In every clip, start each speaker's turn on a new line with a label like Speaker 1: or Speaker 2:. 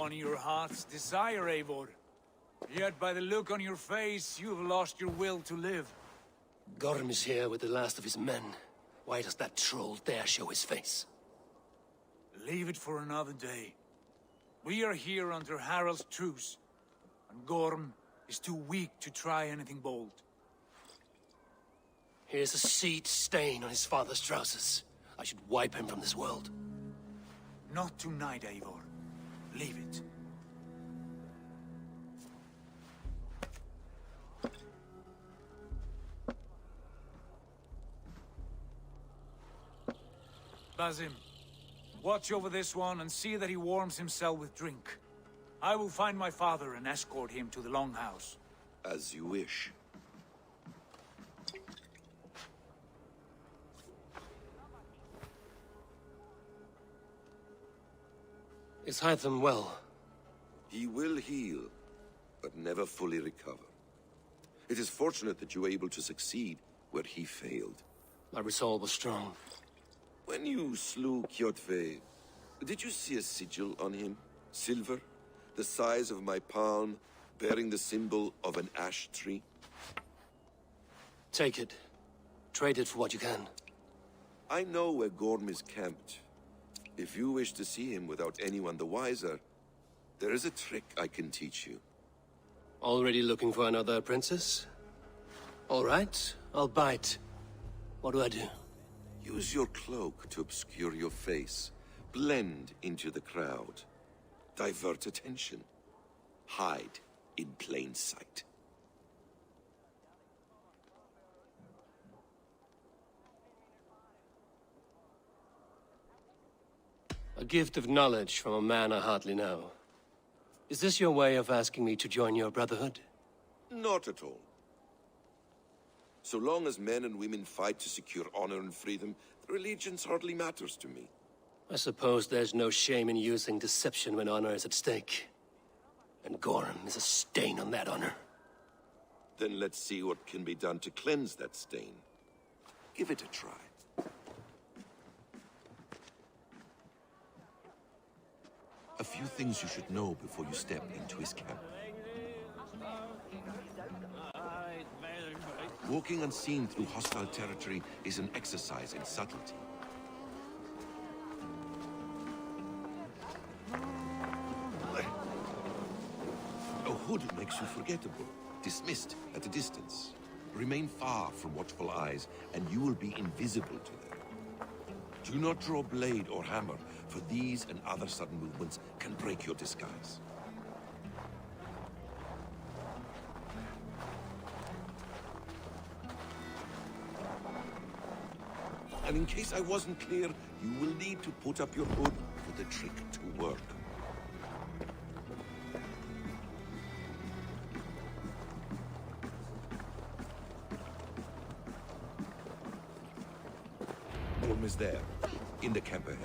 Speaker 1: on your heart's desire, Eivor. Yet by the look on your face, you've lost your will to live.
Speaker 2: Gorm is here with the last of his men. Why does that troll dare show his face?
Speaker 1: Leave it for another day. We are here under Harald's truce, and Gorm is too weak to try anything bold.
Speaker 2: Here's a seed stain on his father's trousers. I should wipe him from this world.
Speaker 1: Not tonight, Eivor. Leave it. Basim, watch over this one and see that he warms himself with drink. I will find my father and escort him to the Longhouse.
Speaker 3: As you wish.
Speaker 2: Is Hytham well?
Speaker 3: He will heal, but never fully recover. It is fortunate that you were able to succeed where he failed.
Speaker 2: My resolve was strong.
Speaker 3: When you slew Kjotve, did you see a sigil on him? Silver? The size of my palm, bearing the symbol of an ash tree?
Speaker 2: Take it. Trade it for what you can.
Speaker 3: I know where Gorm is camped. If you wish to see him without anyone the wiser, there is a trick I can teach you.
Speaker 2: Already looking for another apprentice? All right, I'll bite. What do I do?
Speaker 3: Use your cloak to obscure your face. Blend into the crowd. Divert attention. Hide in plain sight.
Speaker 2: A gift of knowledge from a man I hardly know. Is this your way of asking me to join your brotherhood?
Speaker 3: Not at all. So long as men and women fight to secure honor and freedom, their allegiance hardly matters to me.
Speaker 2: I suppose there's no shame in using deception when honor is at stake. And Gorm is a stain on that honor.
Speaker 3: Then let's see what can be done to cleanse that stain. Give it a try. A few things you should know before you step into his camp. Walking unseen through hostile territory is an exercise in subtlety. A hood makes you forgettable, dismissed at a distance. Remain far from watchful eyes, and you will be invisible to them. Do not draw blade or hammer, for these and other sudden movements can break your disguise. And in case I wasn't clear, you will need to put up your hood for the trick to work. Orm is there, in the camp ahead.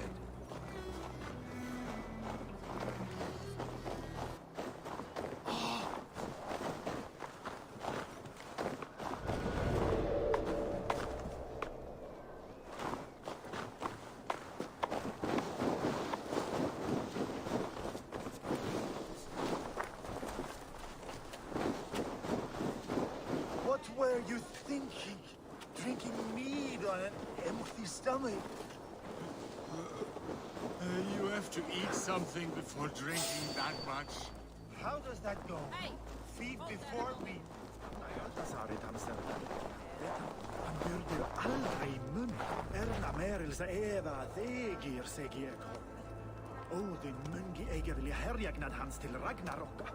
Speaker 4: What were you thinking? Drinking mead on an empty stomach?
Speaker 5: You have to eat something before drinking that much.
Speaker 4: How does that go? Feed before we... Han byrder aldrig mun. Erna merilsa Eva þegir segi ég. Odin mungi eiga vilja herjagnad hans til Ragnarokka.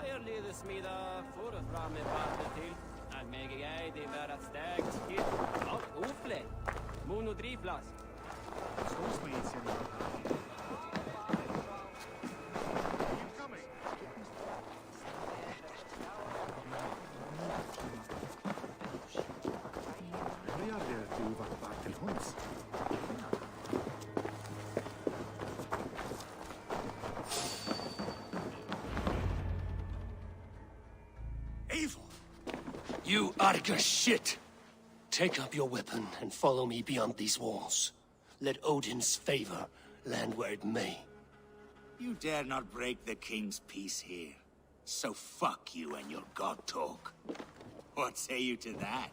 Speaker 6: Jeg lider smida forfra med vatten til. At meg jeg det være et stegt skitt av ofle. Monodrivplass.
Speaker 2: You Arga shit! Take up your weapon and follow me beyond these walls. Let Odin's favor land where it may.
Speaker 7: You dare not break the king's peace here. So fuck you and your god talk. What say you to that?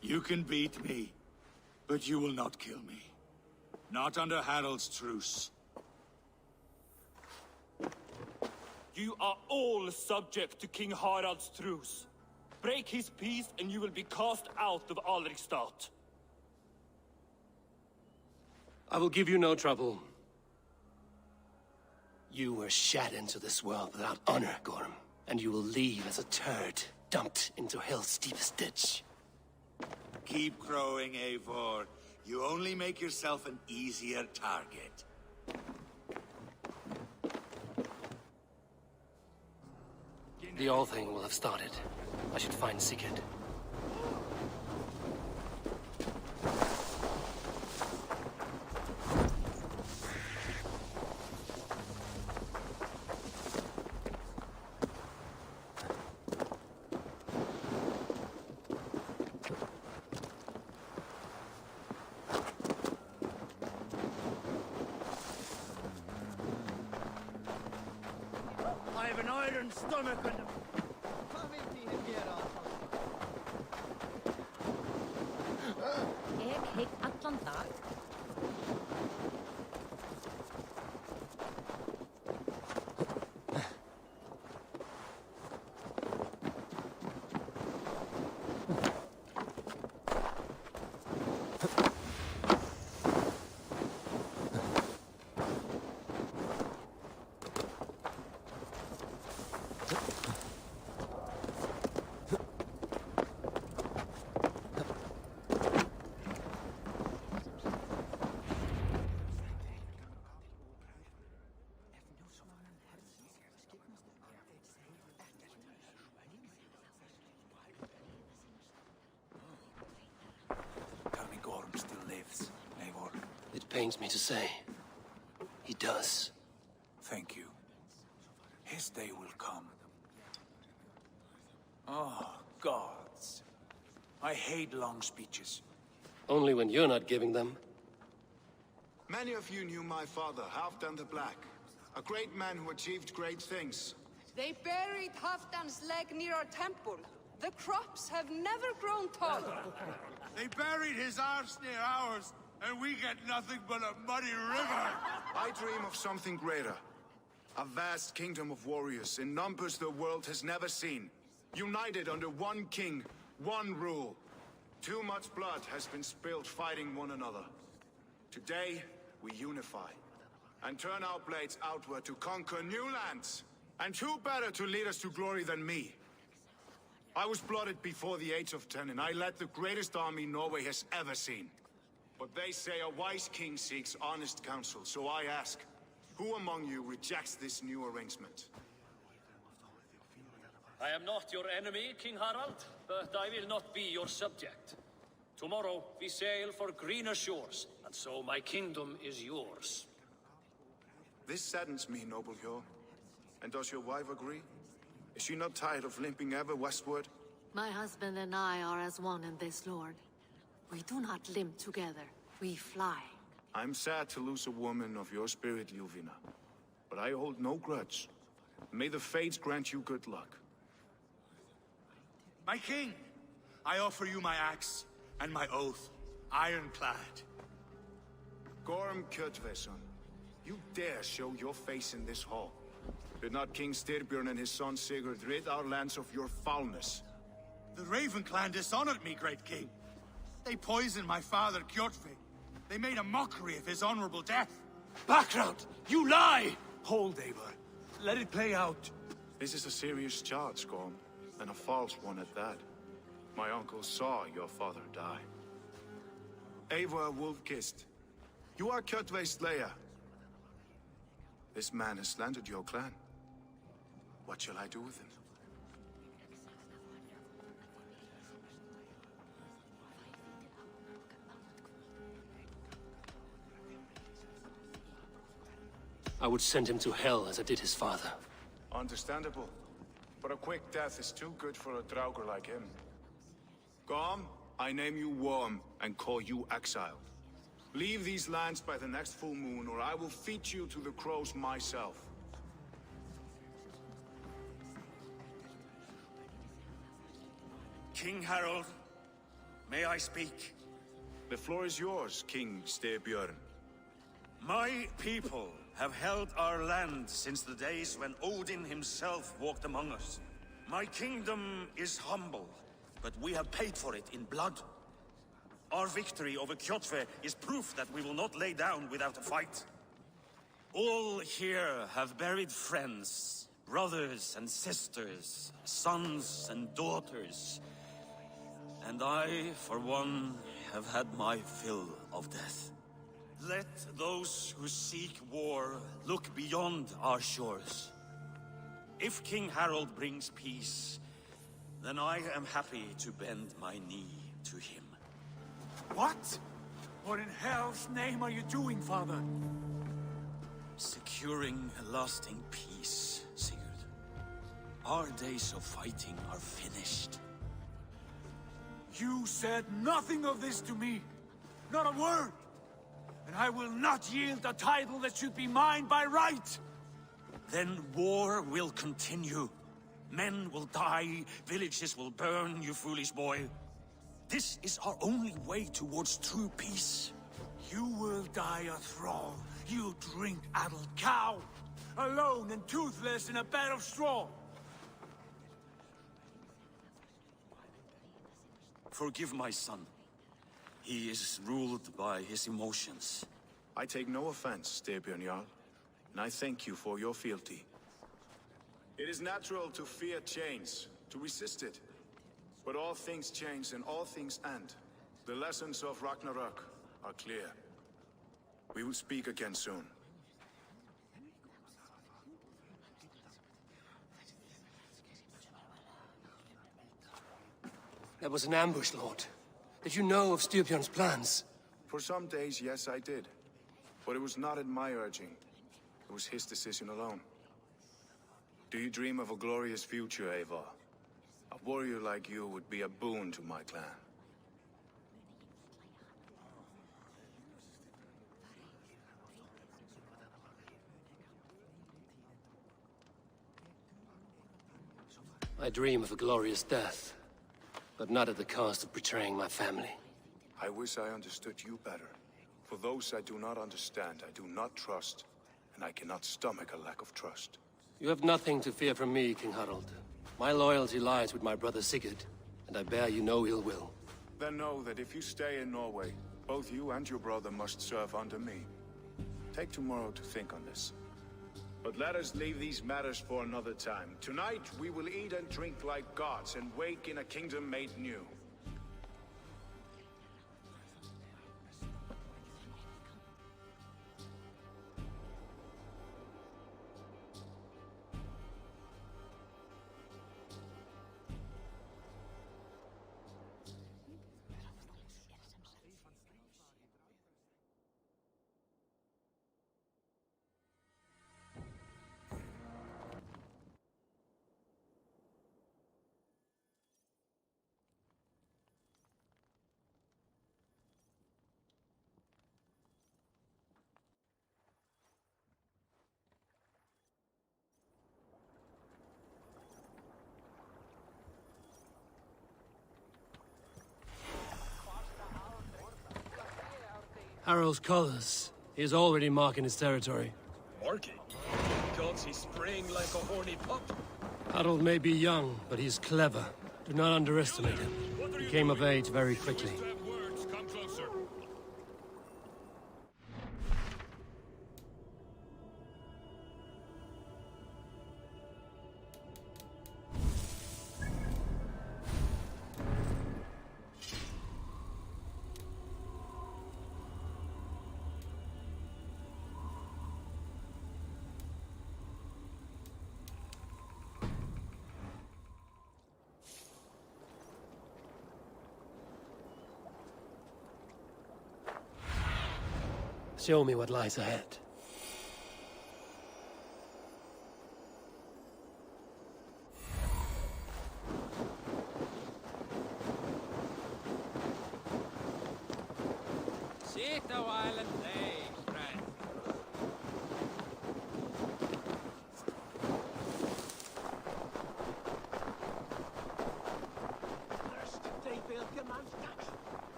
Speaker 7: You can beat me, but you will not kill me. Not under Harald's truce.
Speaker 8: You are all subject to King Harald's truce. Break his peace and you will be cast out of Alrikstad.
Speaker 2: I will give you no trouble. You were shat into this world without honor, Gorm. And you will leave as a turd, dumped into hell's deepest ditch.
Speaker 7: Keep crowing, Eivor. You only make yourself an easier target.
Speaker 2: The All Thing will have started. I should find Sigurd.
Speaker 4: I have an iron stomach and...
Speaker 9: Ég heit allan dag.
Speaker 1: Tell me Gorm still lives, Eivor.
Speaker 2: It pains me to say. He does.
Speaker 1: Thank you. His day will come. Oh, gods. I hate long speeches.
Speaker 2: Only when you're not giving them.
Speaker 10: Many of you knew my father, Halfdan the Black. A great man who achieved great things.
Speaker 11: They buried Halfdan's leg near our temple. The crops have never grown tall.
Speaker 5: They buried his arse near ours, and we get nothing but a muddy river.
Speaker 10: I dream of something greater. A vast kingdom of warriors in numbers the world has never seen. United under one king, one rule. Too much blood has been spilled fighting one another. Today, we unify. And turn our blades outward to conquer new lands. And who better to lead us to glory than me? I was blooded before the age of 10, and I led the greatest army Norway has ever seen. But they say a wise king seeks honest counsel, so I ask, who among you rejects this new arrangement?
Speaker 12: I am not your enemy, King Harald, but I will not be your subject. Tomorrow we sail for greener shores, and so my kingdom is yours.
Speaker 10: This saddens me, noble Hjor. And does your wife agree? Is she not tired of limping ever westward?
Speaker 9: My husband and I are as one in this, Lord. We do not limp together. We fly.
Speaker 10: I'm sad to lose a woman of your spirit, Ljuvina. But I hold no grudge. May the fates grant you good luck.
Speaker 5: My king, I offer you my axe and my oath, ironclad.
Speaker 10: Gorm Kjotveson, you dare show your face in this hall. Did not King Styrbjörn and his son Sigurd rid our lands of your foulness?
Speaker 5: The Raven clan dishonored me, great king. They poisoned my father, Kjotve. They made a mockery of his honorable death.
Speaker 1: Background! You lie! Hold, Eivor. Let it play out.
Speaker 10: This is a serious charge, Gorm, and a false one at that. My uncle saw your father die. Eivor Wolf-Kissed, you are Kjotve's slayer. This man has slandered your clan. What shall I do with him?
Speaker 2: I would send him to hell as I did his father.
Speaker 10: Understandable. But a quick death is too good for a Draugr like him. Gorm, I name you Worm and call you exiled. Leave these lands by the next full moon, or I will feed you to the crows myself.
Speaker 5: King Harold, may I speak?
Speaker 10: The floor is yours, King Styrbjörn.
Speaker 5: My people have held our land since the days when Odin himself walked among us. My kingdom is humble, but we have paid for it in blood. Our victory over Kjotve is proof that we will not lay down without a fight. All here have buried friends, brothers and sisters, sons and daughters. And I, for one, have had my fill of death. Let those who seek war look beyond our shores. If King Harold brings peace, then I am happy to bend my knee to him.
Speaker 1: What? What in hell's name are you doing, father?
Speaker 5: Securing a lasting peace, Sigurd. Our days of fighting are finished.
Speaker 1: You said nothing of this to me. Not a word. And I will not yield a title that should be mine by right.
Speaker 5: Then war will continue. Men will die, villages will burn, you foolish boy. This is our only way towards true peace.
Speaker 1: You will die a thrall. You'll drink addled cow. Alone and toothless in a bed of straw.
Speaker 5: Forgive my son. He is ruled by his emotions.
Speaker 10: I take no offense, Styrbjörn Jarl, and I thank you for your fealty. It is natural to fear change, to resist it. But all things change and all things end. The lessons of Ragnarok are clear. We will speak again soon.
Speaker 2: That was an ambush, Lord. Did you know of Styrbjörn's plans?
Speaker 10: For some days, yes, I did. But it was not at my urging. It was his decision alone. Do you dream of a glorious future, Eivor? A warrior like you would be a boon to my clan.
Speaker 2: I dream of a glorious death, but not at the cost of betraying my family.
Speaker 10: I wish I understood you better. For those I do not understand, I do not trust, and I cannot stomach a lack of trust.
Speaker 2: You have nothing to fear from me, King Harald. My loyalty lies with my brother Sigurd, and I bear you no ill will.
Speaker 10: Then know that if you stay in Norway, both you and your brother must serve under me. Take tomorrow to think on this. But let us leave these matters for another time. Tonight, we will eat and drink like gods and wake in a kingdom made new.
Speaker 2: Harald's colors. He is already marking his territory.
Speaker 12: Marking? Gods, he's spraying like a horny pup.
Speaker 2: Harald may be young, but he's clever. Do not underestimate him. He came of age very quickly.
Speaker 12: Come closer.
Speaker 2: Show me what lies ahead.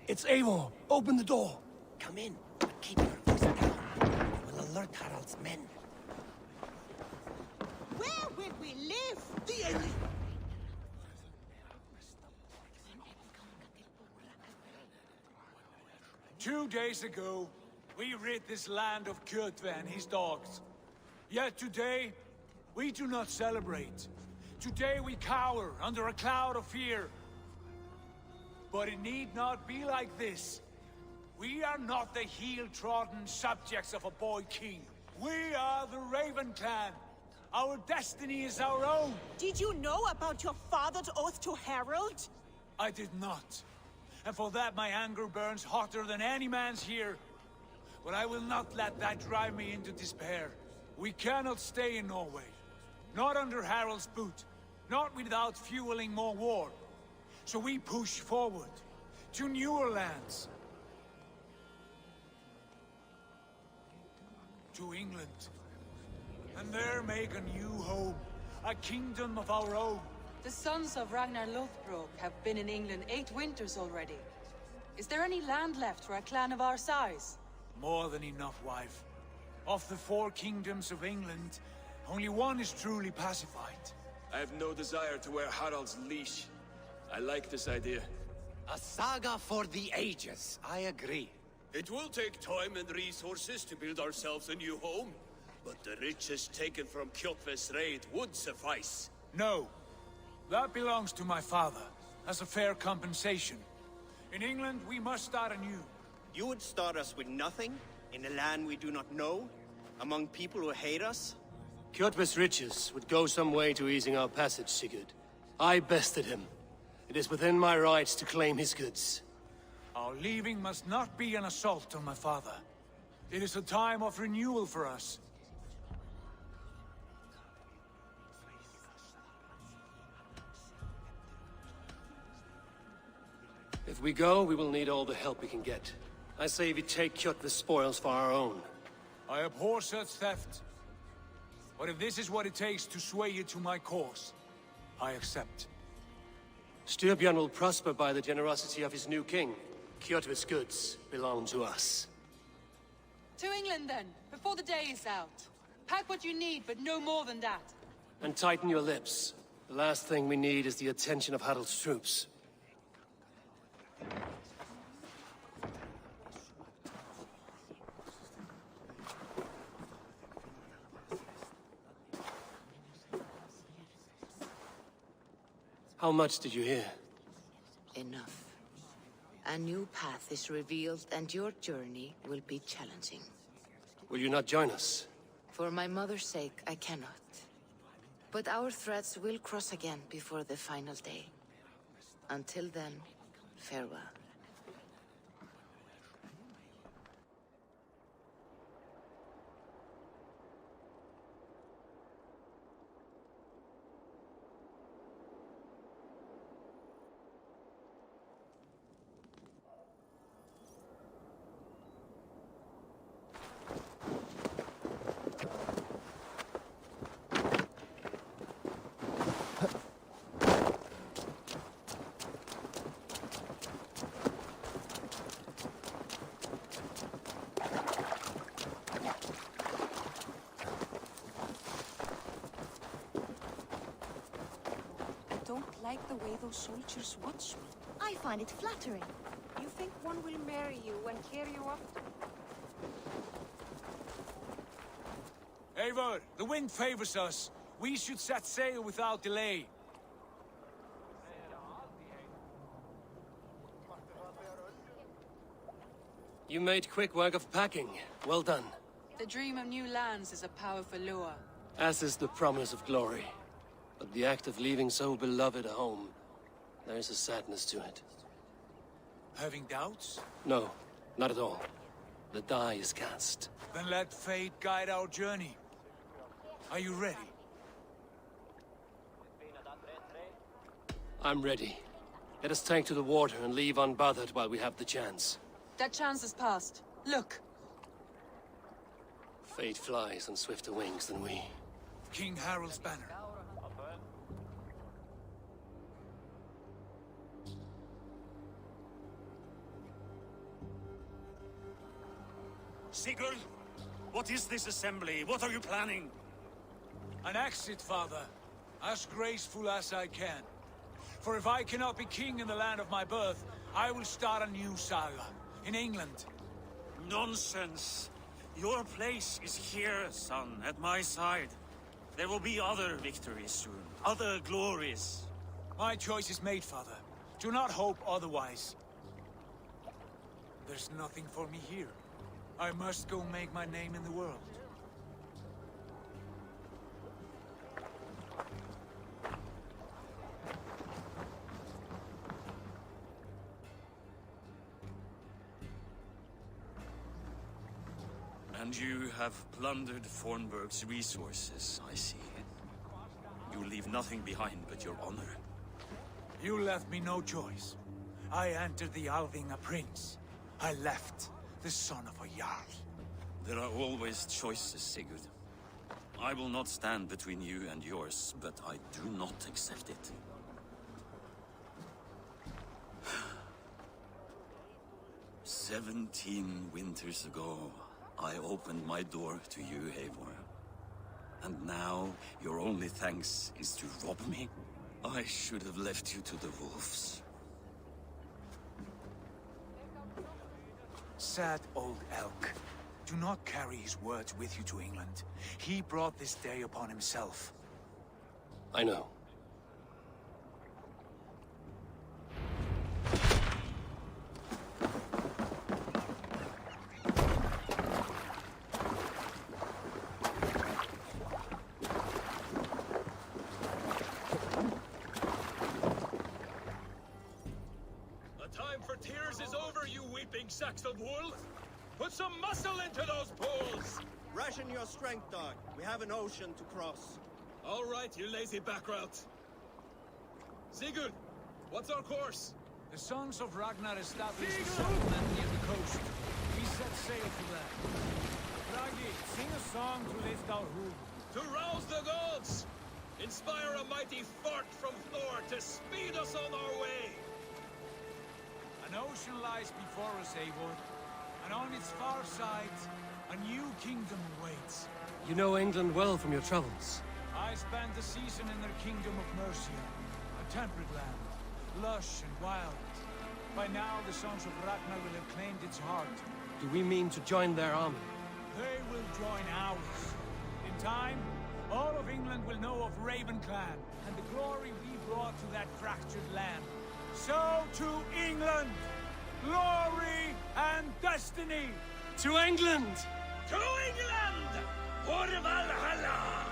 Speaker 2: It's Eivor. Open the door.
Speaker 13: Come in, but keep your voice down. We'll alert Harald's men.
Speaker 14: Where will we live?
Speaker 13: The enemy!
Speaker 1: 2 days ago, we rid this land of Kjotve and his dogs. Yet today, we do not celebrate. Today we cower under a cloud of fear. But it need not be like this. We are not the heel-trodden subjects of a boy king. We are the Raven clan. Our destiny is our own.
Speaker 14: Did you know about your father's oath to Harald?
Speaker 1: I did not. And for that my anger burns hotter than any man's here. But I will not let that drive me into despair. We cannot stay in Norway. Not under Harald's boot. Not without fueling more war. So we push forward. To newer lands. To England. And there make a new home. A kingdom of our own.
Speaker 15: The sons of Ragnar Lothbrok have been in England 8 winters already. Is there any land left for a clan of our size?
Speaker 1: More than enough, wife. Of the 4 kingdoms of England, only one is truly pacified.
Speaker 16: I have no desire to wear Harald's leash. I like this idea.
Speaker 13: A saga for the ages, I agree.
Speaker 2: It will take time and resources to build ourselves a new home, but the riches taken from Kjotve's raid would suffice.
Speaker 1: No. That belongs to my father, as a fair compensation. In England, we must start anew.
Speaker 17: You would start us with nothing? In a land we do not know? Among people who hate us?
Speaker 2: Kjotve's riches would go some way to easing our passage, Sigurd. I bested him. It is within my rights to claim his goods.
Speaker 1: Our leaving must not be an assault on my father. It is a time of renewal for us.
Speaker 2: If we go, we will need all the help we can get. I say we take Kjotve's spoils for our own.
Speaker 1: I abhor such theft. But if this is what it takes to sway you to my cause, I accept.
Speaker 2: Styrbjörn will prosper by the generosity of his new king. Kjotve's goods belong to us.
Speaker 15: To England then, before the day is out. Pack what you need, but no more than that.
Speaker 2: And tighten your lips. The last thing we need is the attention of Harald's troops. How much did you hear?
Speaker 18: Enough. A new path is revealed, and your journey will be challenging.
Speaker 2: Will you not join us?
Speaker 18: For my mother's sake, I cannot. But our threads will cross again before the final day. Until then, farewell.
Speaker 11: Like the way those soldiers watch me.
Speaker 19: I find it flattering.
Speaker 11: You think one will marry you and carry you off?
Speaker 1: Eivor, the wind favors us. We should set sail without delay.
Speaker 2: You made quick work of packing. Well done.
Speaker 15: The dream of new lands is a powerful lure.
Speaker 2: As is the promise of glory. But the act of leaving so beloved a home, there is a sadness to it.
Speaker 1: Having doubts?
Speaker 2: No, not at all. The die is cast.
Speaker 1: Then let fate guide our journey. Are you ready?
Speaker 2: I'm ready. Let us take to the water and leave unbothered while we have the chance.
Speaker 15: That chance is past. Look!
Speaker 2: Fate flies on swifter wings than we.
Speaker 1: King Harald's banner.
Speaker 5: Sigurd, what is this assembly? What are you planning?
Speaker 1: An exit, father. As graceful as I can. For if I cannot be king in the land of my birth, I will start a new saga. In England.
Speaker 5: Nonsense. Your place is here, son, at my side. There will be other victories soon. Other glories.
Speaker 1: My choice is made, father. Do not hope otherwise. There's nothing for me here. I must go make my name in the world.
Speaker 5: And you have plundered Fornburg's resources, I see. You leave nothing behind but your honor.
Speaker 1: You left me no choice. I entered the Alving a prince. I left the son of a Jarl.
Speaker 5: There are always choices, Sigurd. I will not stand between you and yours, but I do not accept it. 17 winters ago, I opened my door to you, Eivor. And now, your only thanks is to rob me? I should have left you to the wolves.
Speaker 1: Sad old elk. Do not carry his words with you to England. He brought this day upon himself.
Speaker 2: I know.
Speaker 19: Sacks of wool? Put some muscle into those poles!
Speaker 17: Ration your strength, dog. We have an ocean to cross.
Speaker 19: All right, you lazy backrout. Sigurd, what's our course?
Speaker 1: The sons of Ragnar established a settlement near the coast. We set sail to that. Raggi, sing a song to lift our hoof.
Speaker 19: To rouse the gods! Inspire a mighty fart from Thor to speed us on our way!
Speaker 1: An ocean lies before us, Eivor, and on its far side, a new kingdom awaits.
Speaker 2: You know England well from your travels.
Speaker 1: I spent a season in their kingdom of Mercia, a temperate land, lush and wild. By now, the sons of Ragnar will have claimed its heart.
Speaker 2: Do we mean to join their army?
Speaker 1: They will join ours. In time, all of England will know of Raven Clan and the glory we brought to that fractured land. So to England! Glory and destiny!
Speaker 2: To England!
Speaker 19: To England! For Valhalla!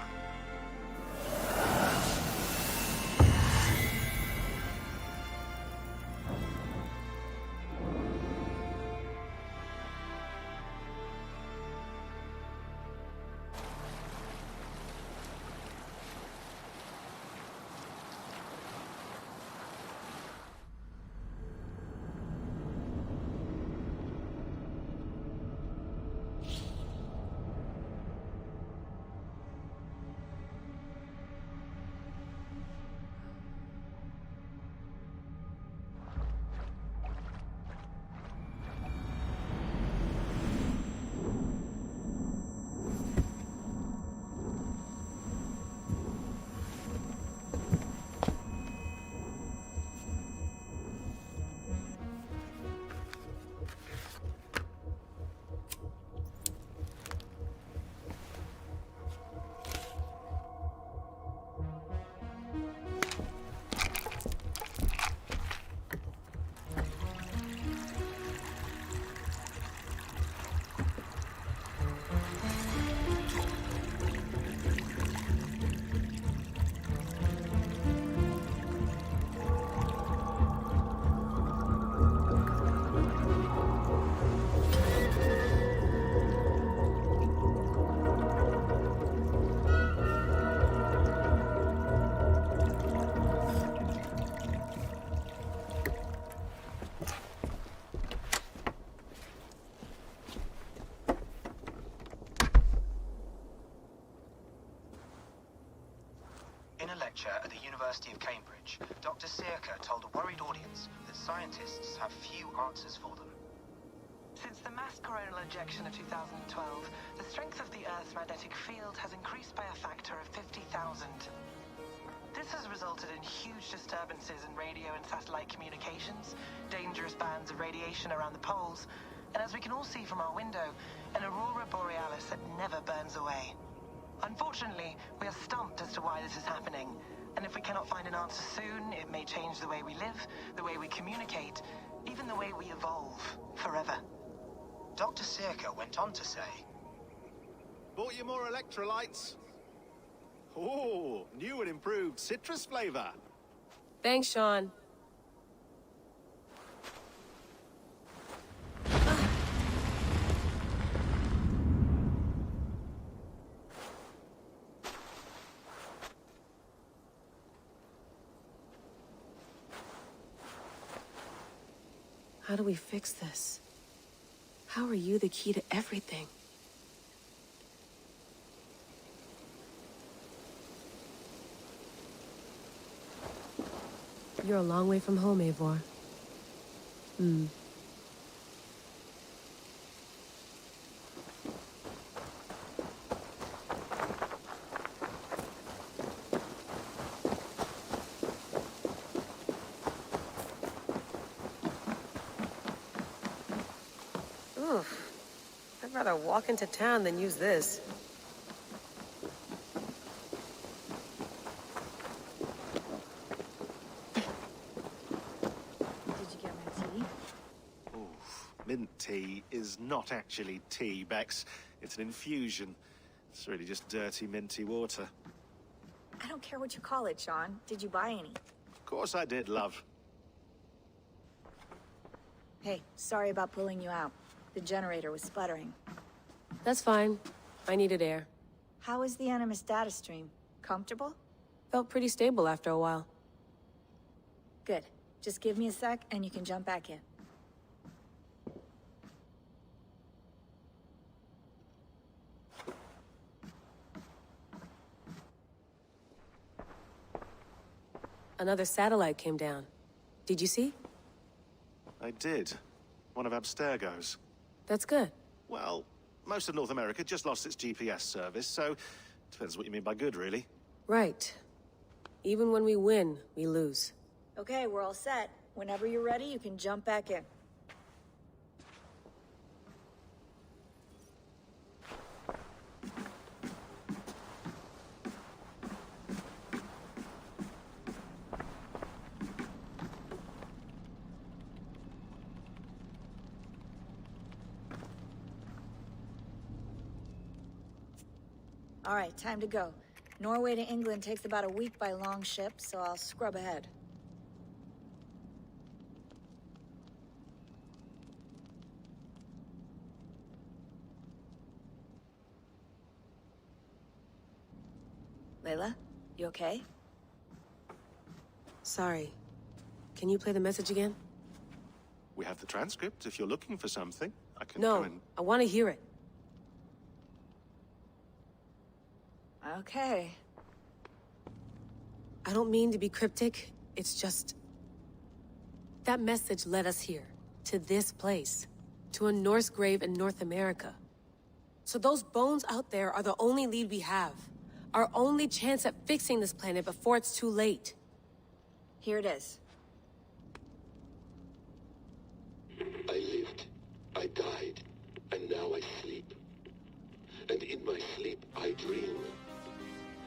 Speaker 20: In a lecture at the University of Cambridge, Dr. Searca told a worried audience that scientists have few answers for them.
Speaker 21: Since the mass coronal ejection of 2012, the strength of the Earth's magnetic field has increased by a factor of 50,000. This has resulted in huge disturbances in radio and satellite communications, dangerous bands of radiation around the poles, and as we can all see from our window, an aurora borealis that never burns away. Unfortunately, we are stumped as to why this is happening, and if we cannot find an answer soon, it may change the way we live, the way we communicate, even the way we evolve, forever.
Speaker 20: Dr. Circa went on to say,
Speaker 4: Bought you more electrolytes? Oh, new and improved citrus flavor.
Speaker 22: Thanks, Sean. How do we fix this? How are you the key to everything? You're a long way from home, Eivor. I'd rather walk into town than use this.
Speaker 4: Mint tea is not actually tea, Bex. It's an infusion. It's really just dirty, minty water.
Speaker 23: I don't care what you call it, Sean. Did you buy any?
Speaker 4: Of course I did, love.
Speaker 23: Hey, sorry about pulling you out. The generator was sputtering.
Speaker 22: That's fine. I needed air.
Speaker 23: How is the Animus data stream? Comfortable?
Speaker 22: Felt pretty stable after a while.
Speaker 23: Good. Just give me a sec and you can jump back in.
Speaker 22: Another satellite came down. Did you see?
Speaker 4: I did. One of Abstergo's.
Speaker 22: That's good.
Speaker 4: Well, most of North America just lost its GPS service, so depends what you mean by good, really.
Speaker 22: Right. Even when we win, we lose.
Speaker 23: Okay, we're all set. Whenever you're ready, you can jump back in. All right, time to go. Norway to England takes about a week by long ship, so I'll scrub ahead. Layla, you okay?
Speaker 22: Sorry. Can you play the message again?
Speaker 4: We have the transcript. If you're looking for something, I can
Speaker 22: No,
Speaker 4: go and...
Speaker 22: I want to hear it.
Speaker 23: Okay.
Speaker 22: I don't mean to be cryptic. It's just... that message led us here. To this place. To a Norse grave in North America. So those bones out there are the only lead we have. Our only chance at fixing this planet before it's too late.
Speaker 23: Here it is.
Speaker 24: I lived, I died, and now I sleep. And in my sleep I dream.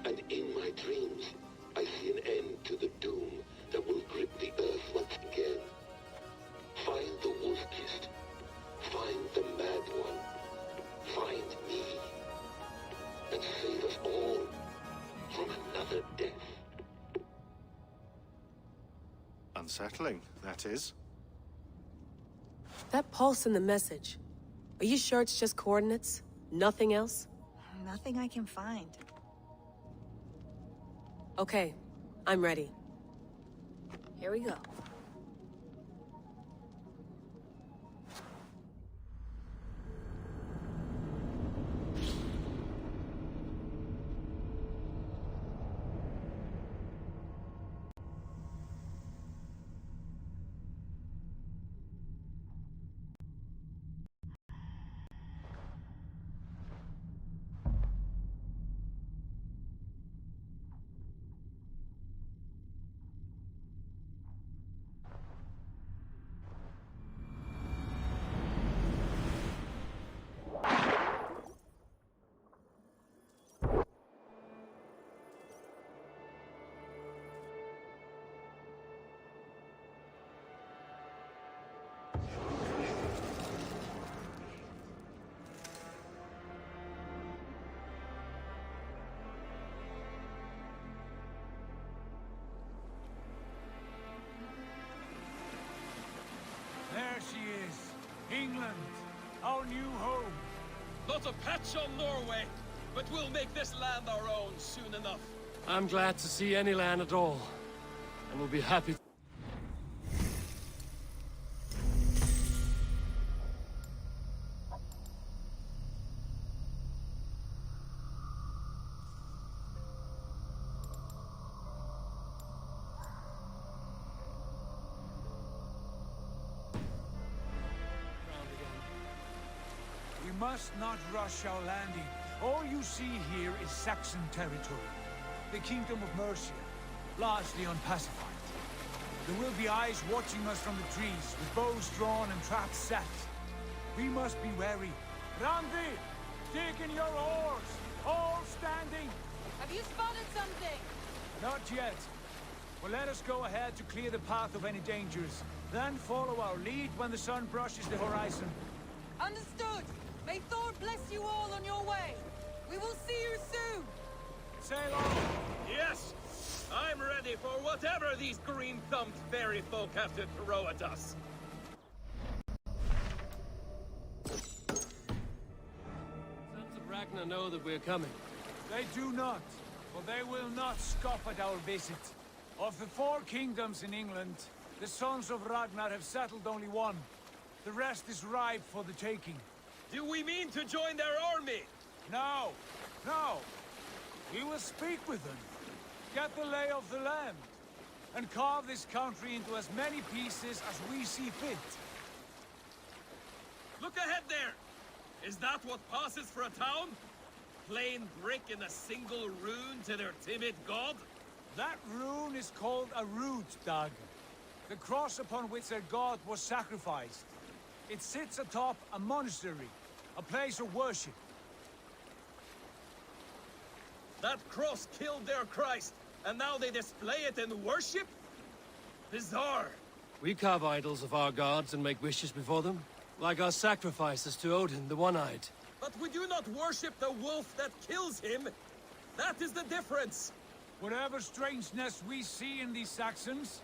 Speaker 24: And in my dreams, I see an end to the doom that will grip the earth once again. Find the wolf-kissed. Find the mad one. Find me. And save us all from another death.
Speaker 4: Unsettling, that is.
Speaker 22: That pulse in the message. Are you sure it's just coordinates? Nothing else?
Speaker 23: Nothing I can find.
Speaker 22: Okay, I'm ready.
Speaker 23: Here we go.
Speaker 1: she is. England, our new home.
Speaker 19: Not a patch on Norway, but we'll make this land our own soon enough.
Speaker 2: I'm glad to see any land at all, and will be happy.
Speaker 1: We must not rush our landing. All you see here is Saxon territory. The Kingdom of Mercia, largely unpacified. There will be eyes watching us from the trees, with bows drawn and traps set. We must be wary. Randi! Dig in your oars! All standing!
Speaker 15: Have you spotted something?
Speaker 1: Not yet. Well, let us go ahead to clear the path of any dangers. Then follow our lead when the sun brushes the horizon.
Speaker 15: Understood! May Thor bless you all on your way! We will see you soon!
Speaker 1: Sail on!
Speaker 19: Yes! I'm ready for whatever these green-thumbed fairy folk have to throw at us.
Speaker 2: Sons of Ragnar know that we're coming.
Speaker 1: They do not, for they will not scoff at our visit. Of the 4 kingdoms in England, the sons of Ragnar have settled only one. The rest is ripe for the taking.
Speaker 19: Do we mean to join their army?
Speaker 1: No, no. We will speak with them, get the lay of the land, and carve this country into as many pieces as we see fit.
Speaker 19: Look ahead there! Is that what passes for a town? Plain brick in a single rune to their timid god?
Speaker 1: That rune is called a root, Dag. The cross upon which their god was sacrificed. It sits atop a monastery, a place of worship.
Speaker 19: That cross killed their Christ, and now they display it in worship? Bizarre.
Speaker 2: We carve idols of our gods and make wishes before them, like our sacrifices to Odin, the One-Eyed.
Speaker 19: But we do not worship the wolf that kills him. That is the difference.
Speaker 1: Whatever strangeness we see in these Saxons,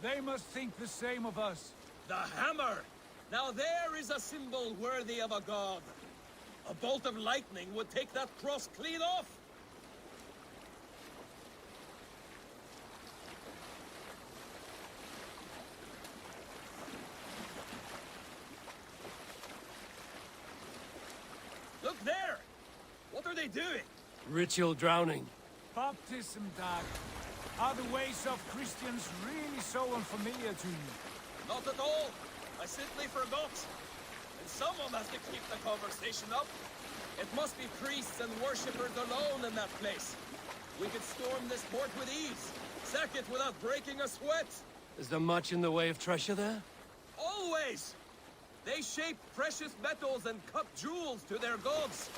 Speaker 1: they must think the same of us.
Speaker 19: The hammer! Now there is a symbol worthy of a god. A bolt of lightning would take that cross clean off. Look there! What are they doing?
Speaker 2: Ritual drowning.
Speaker 1: Baptism, Dag. Are the ways of Christians really so unfamiliar to you?
Speaker 19: Not at all. I simply forgot. And someone has to keep the conversation up. It must be priests and worshippers alone in that place. We could storm this port with ease. Sack it without breaking a sweat.
Speaker 2: Is there much in the way of treasure there?
Speaker 19: Always! They shape precious metals and cut jewels to their gods.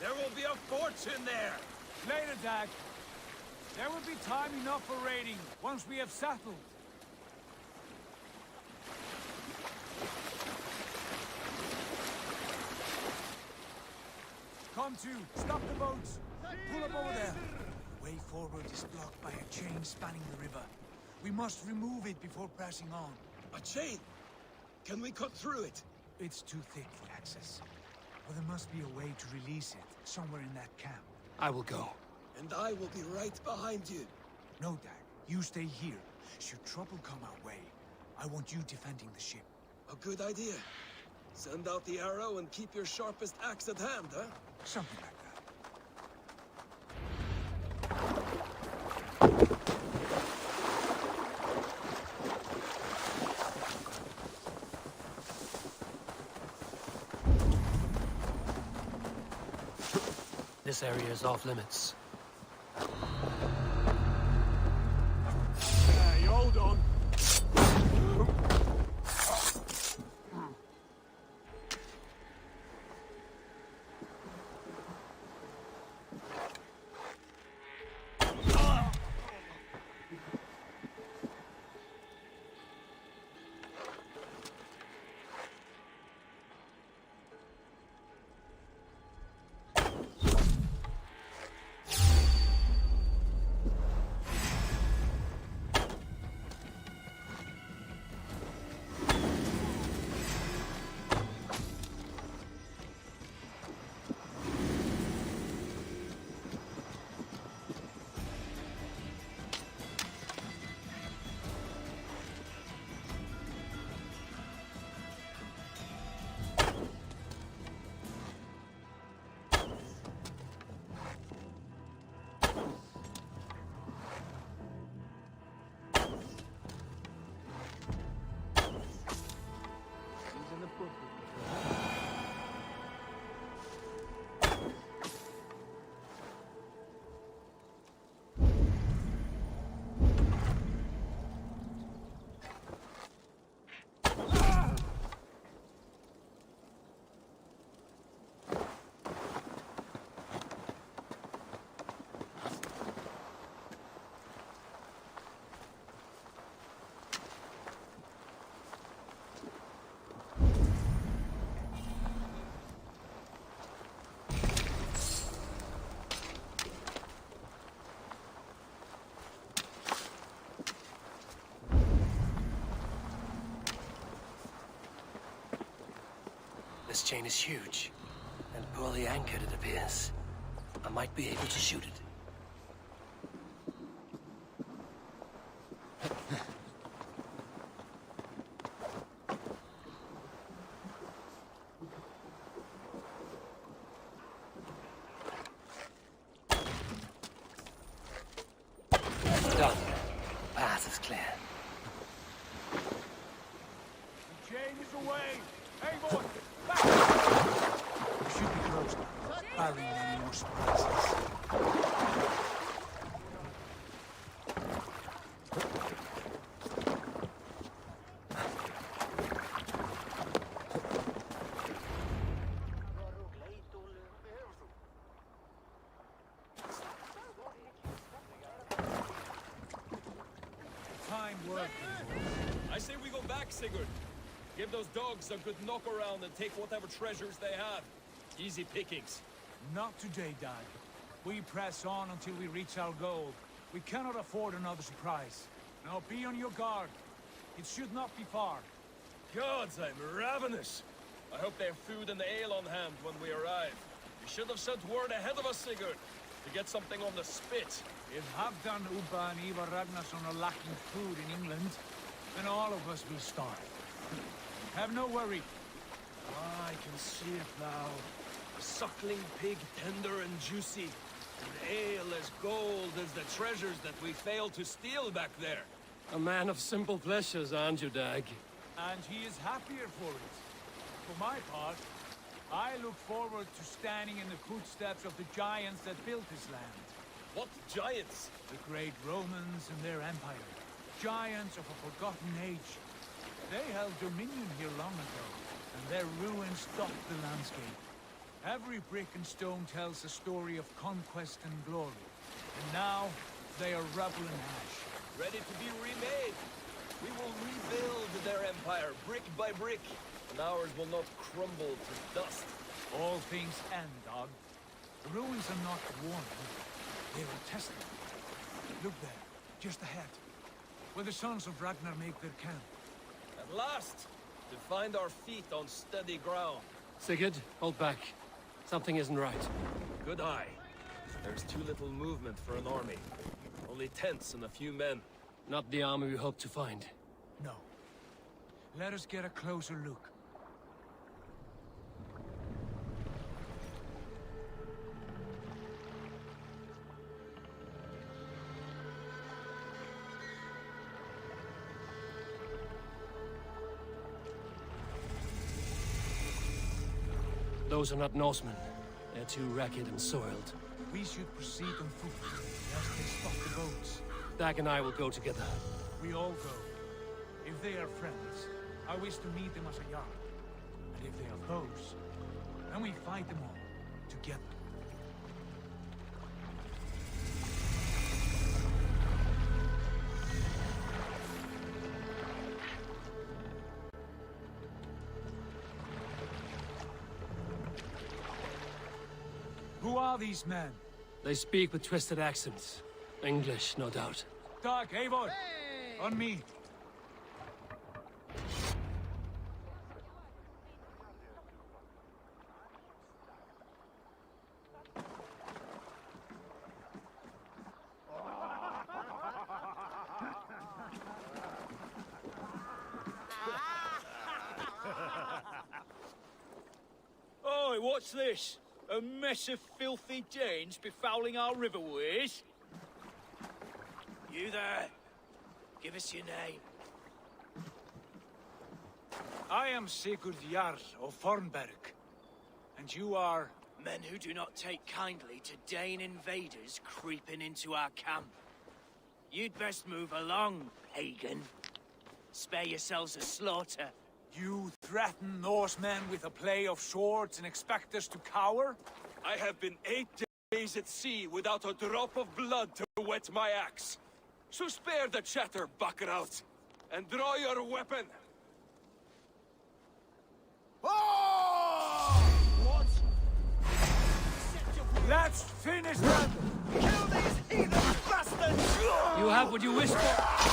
Speaker 19: There will be a fortune there.
Speaker 1: Later, Dag. There will be time enough for raiding, once we have settled. Come to, stop the boats. Pull up over there. The way forward is blocked by a chain spanning the river. We must remove it before pressing on.
Speaker 19: A chain? Can we cut through it?
Speaker 1: It's too thick for access. But there must be a way to release it, somewhere in that camp.
Speaker 2: I will go.
Speaker 19: And I will be right behind you.
Speaker 1: No, Dag. You stay here. Should trouble come our way, I want you defending the ship.
Speaker 19: A good idea. Send out the arrow and keep your sharpest axe at hand, huh?
Speaker 1: Something like that.
Speaker 2: This area is off limits.
Speaker 1: Hey, hold on.
Speaker 2: This chain is huge, and poorly anchored it appears. I might be able to shoot it. Done. Path is clear.
Speaker 1: The chain is away! Hey, boy! Back! We should be close now, barring any more surprises.
Speaker 19: I say we go back, Sigurd. Give those dogs a good knock around and take whatever treasures they have. Easy pickings.
Speaker 1: Not today, Dad. We press on until we reach our goal. We cannot afford another surprise. Now be on your guard. It should not be far.
Speaker 19: Gods, I'm ravenous. I hope they have food and ale on hand when we arrive. We should have sent word ahead of us, Sigurd, to get something on the spit.
Speaker 1: If Halfdan, Ubba, and Ivar Ragnarsson are lacking food in England, then all of us will starve. Have no worry.
Speaker 19: Ah, I can see it now. A suckling pig, tender and juicy. And ale as gold as the treasures that we failed to steal back there.
Speaker 2: A man of simple pleasures, aren't you, Dag?
Speaker 1: And he is happier for it. For my part, I look forward to standing in the footsteps of the giants that built this land.
Speaker 19: What giants?
Speaker 1: The great Romans and their empire. Giants of a forgotten age. They held dominion here long ago, and their ruins dot the landscape. Every brick and stone tells a story of conquest and glory. And now, they are rubble and ash.
Speaker 19: Ready to be remade. We will rebuild their empire, brick by brick, and ours will not crumble to dust.
Speaker 1: All things end, Dog. The ruins are not warning. They are a testament. Look there, just ahead, where the sons of Ragnar make their camp.
Speaker 19: At last, to find our feet on steady ground.
Speaker 2: Sigurd, hold back. Something isn't right.
Speaker 19: Good eye. There's too little movement for an army. Only tents and a few men.
Speaker 2: Not the army we hoped to find.
Speaker 1: No. Let us get a closer look.
Speaker 2: Those are not Norsemen. They're too ragged and soiled.
Speaker 1: We should proceed on foot, lest they stop the boats.
Speaker 2: Dag and I will go together.
Speaker 1: We all go. If they are friends, I wish to meet them as a yard. And if they are foes, then we fight them all, together. Who are these men?
Speaker 2: They speak with twisted accents. English, no doubt.
Speaker 1: Dag, Eivor! Hey! On me!
Speaker 3: Oi, what's this? A mess of filthy Danes befouling our riverways?
Speaker 6: You there! Give us your name.
Speaker 1: I am Sigurd Jarl of Fornberg. And you are...
Speaker 6: Men who do not take kindly to Dane invaders creeping into our camp. You'd best move along, pagan. Spare yourselves a slaughter.
Speaker 1: You threaten Norsemen with a play of swords and expect us to cower?
Speaker 19: I have been 8 days at sea without a drop of blood to wet my axe. So spare the chatter, Buckerout, and draw your weapon.
Speaker 1: Oh! What? Let's finish them!
Speaker 3: Kill these heathen bastards!
Speaker 2: You have what you wish for.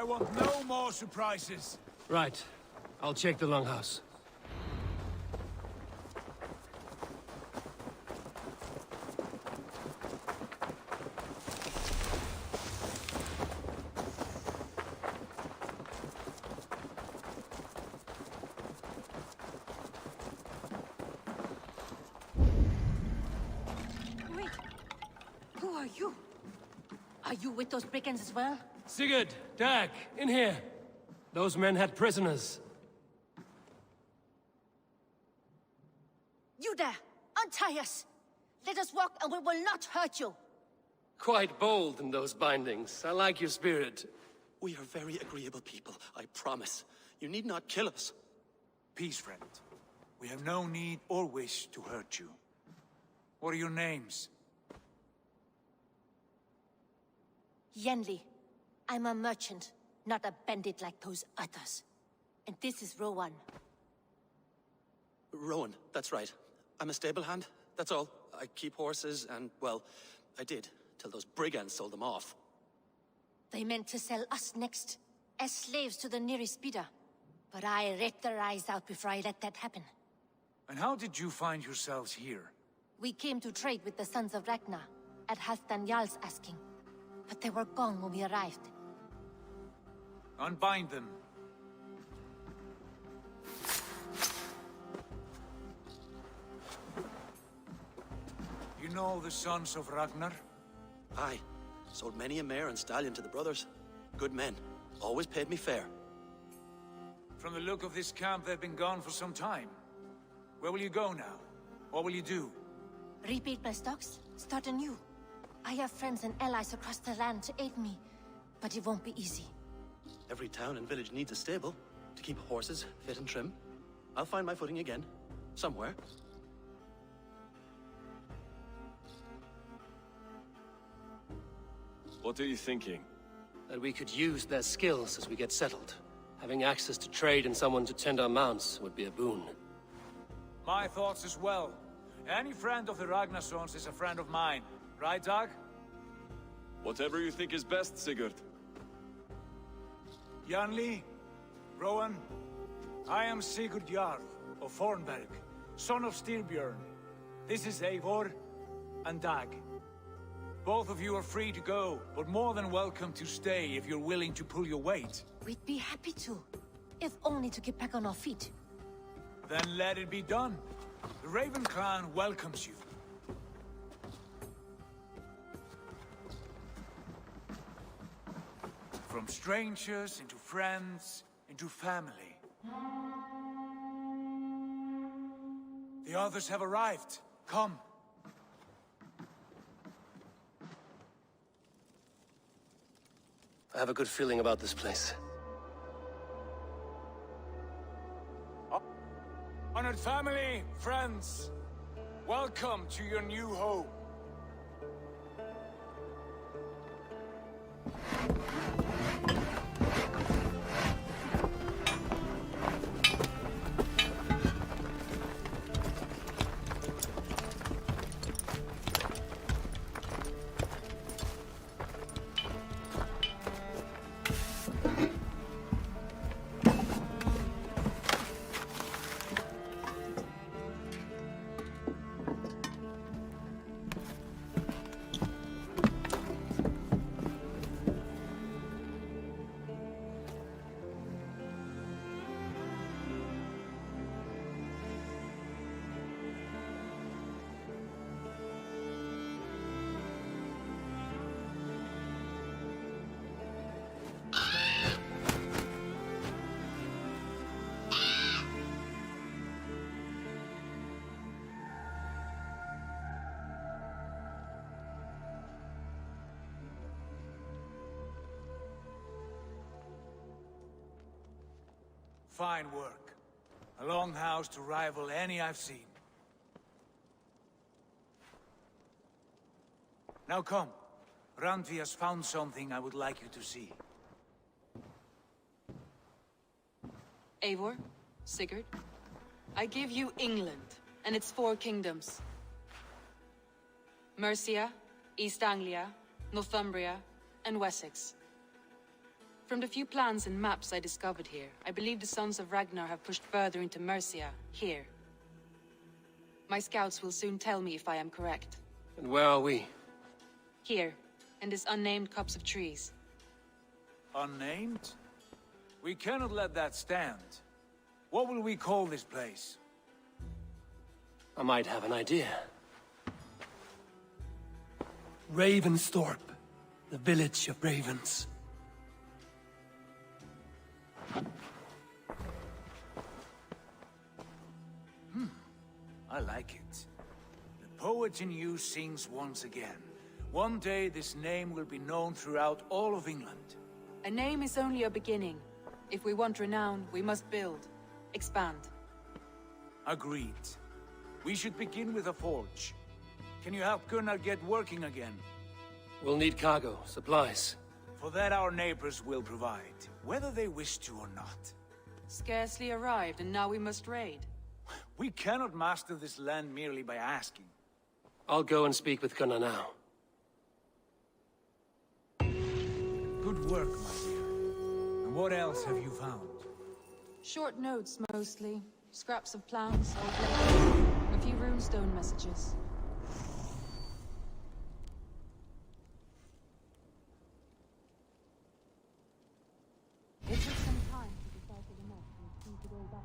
Speaker 1: I want no more surprises.
Speaker 2: Right. I'll check the longhouse.
Speaker 7: Wait. Who are you? Are you with those brigands as well?
Speaker 2: Sigurd, Dag, in here. Those men had prisoners.
Speaker 7: You there! Untie us! Let us walk and we will not hurt you!
Speaker 2: Quite bold in those bindings. I like your spirit.
Speaker 8: We are very agreeable people, I promise. You need not kill us.
Speaker 1: Peace, friend. We have no need or wish to hurt you. What are your names?
Speaker 7: Yenli. I'm a merchant, not a bandit like those others. And this is Rowan.
Speaker 8: Rowan, that's right. I'm a stable hand, that's all. I keep horses and, well, I did, till those brigands sold them off.
Speaker 7: They meant to sell us next, as slaves to the nearest bidder. But I ripped their eyes out before I let that happen.
Speaker 1: And how did you find yourselves here?
Speaker 7: We came to trade with the Sons of Ragnar, at Halfdan Jarl's asking. But they were gone when we arrived.
Speaker 1: Unbind them. You know the Sons of Ragnar?
Speaker 8: Aye. Sold many a mare and stallion to the brothers. Good men. Always paid me fair.
Speaker 1: From the look of this camp, they've been gone for some time. Where will you go now? What will you do?
Speaker 7: Rebuild my stocks? Start anew. I have friends and allies across the land to aid me, but it won't be easy.
Speaker 8: Every town and village needs a stable to keep horses fit and trim. I'll find my footing again, somewhere.
Speaker 16: What are you thinking?
Speaker 2: That we could use their skills as we get settled. Having access to trade and someone to tend our mounts would be a boon.
Speaker 1: My thoughts as well. Any friend of the Ragnarsons is a friend of mine. Right, Dag?
Speaker 16: Whatever you think is best, Sigurd.
Speaker 1: Janli, Rowan, I am Sigurd Jarl of Fornberg, son of Styrbjörn. This is Eivor and Dag. Both of you are free to go, but more than welcome to stay if you're willing to pull your weight.
Speaker 7: We'd be happy to, if only to get back on our feet.
Speaker 1: Then let it be done. The Raven clan welcomes you. From strangers into friends, into family. The others have arrived. Come.
Speaker 2: I have a good feeling about this place.
Speaker 1: Honored family, friends, welcome to your new home. Fine work. A longhouse to rival any I've seen. Now come. Randvi has found something I would like you to see.
Speaker 15: Eivor, Sigurd, I give you England and its 4 kingdoms. Mercia, East Anglia, Northumbria, and Wessex. From the few plans and maps I discovered here, I believe the Sons of Ragnar have pushed further into Mercia, here. My scouts will soon tell me if I am correct.
Speaker 2: And where are we?
Speaker 15: Here, in this unnamed copse of trees.
Speaker 1: Unnamed? We cannot let that stand. What will we call this place?
Speaker 2: I might have an idea. Ravensthorpe, the village of ravens.
Speaker 1: I like it. The poet in you sings once again. One day this name will be known throughout all of England.
Speaker 15: A name is only a beginning. If we want renown, we must build, expand.
Speaker 1: Agreed. We should begin with a forge. Can you help Gunnar get working again?
Speaker 2: We'll need cargo, supplies.
Speaker 1: For that our neighbors will provide, whether they wish to or not.
Speaker 15: Scarcely arrived, and now we must raid.
Speaker 1: We cannot master this land merely by asking.
Speaker 2: I'll go and speak with Gunnar now.
Speaker 1: Good work, my dear. And what else have you found?
Speaker 15: Short notes, mostly. Scraps of plans, old letters, a few runestone messages. It took some time to decipher the map and see to go back.